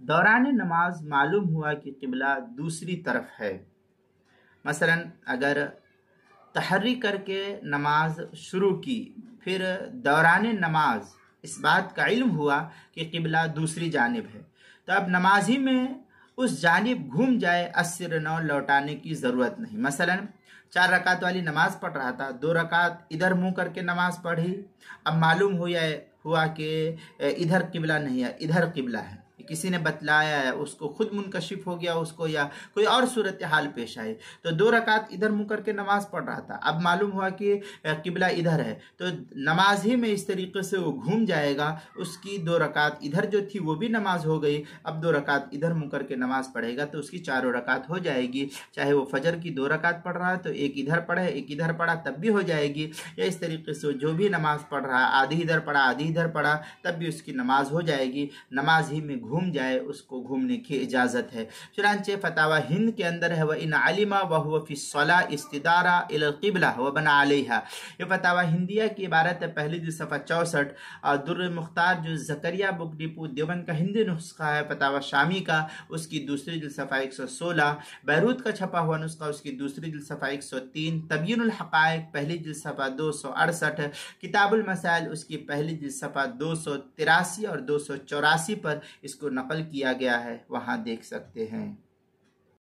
دوران نماز معلوم ہوا کہ قبلہ دوسری طرف ہے، مثلا اگر تحری کر کے نماز شروع کی، پھر دوران نماز اس بات کا علم ہوا کہ قبلہ دوسری جانب ہے، تو اب نمازی میں اس جانب گھوم جائے، اسر نو لوٹانے کی ضرورت نہیں۔ مثلا 4 رکعت والی نماز پڑھ رہا تھا، 2 رکعت ادھر منہ کر کے نماز پڑھی، اب معلوم ہوا کہ ادھر قبلہ نہیں ہے، ادھر قبلہ ہے، کسی نے بتلایا ہے، اس کو خود منکشف ہو گیا اس کو، یا کوئی اور صورتحال پیش آئی، تو 2 رکعت ادھر منہ کر کے نماز پڑھ رہا تھا، اب معلوم ہوا کہ قبلہ ادھر ہے، تو نماز ہی میں اس طریقے سے وہ گھوم جائے گا، اس کی 2 رکعت ادھر جو تھی وہ بھی نماز ہو گئی، اب 2 رکعت ادھر منہ کر کے نماز پڑھے گا تو اس کی 4 رکعت ہو جائے گی، چاہے وہ فجر کی 2 رکعت پڑھ رہا ہے تو ایک ادھر پڑھے ایک ادھر پڑھا تب بھی ہو جائے گی، یا اس طریقے سے جو بھی نماز پڑھ رہا ہے آدھی ادھر پڑھا آدھی ادھر پڑھا تب بھی اس کی نماز ہو جائے گی، نماز ہی میں گھوم جائے اس کو گھومنے کی اجازت ہے۔ چنانچہ فتاوی ہند کے اندر ہے وَإِنْ عَلِمَ وَهُوَ فِي الصَّلَاةِ اسْتِدَارَ إِلَى الْقِبْلَةِ وَبَنَى عَلَيْهَا، یہ فتاوی ہندیہ کی عبارت ہے، پہلی جلد صفحہ 64، اور در مختار جو زکریا بک ڈپو دیوبند کا ہندی نسخہ ہے فتاوی شامی کا، اس کی دوسری جلد صفحہ 116، بیروت کا چھپا ہوا نسخہ اس کی دوسری جلد صفحہ 103، تبیین الحقائق پہلی جلد صفحہ 268، کتاب المسائل اس کی پہلی جلد صفحہ 283 اور 284 پر اس کو نقل کیا گیا ہے، وہاں دیکھ سکتے ہیں۔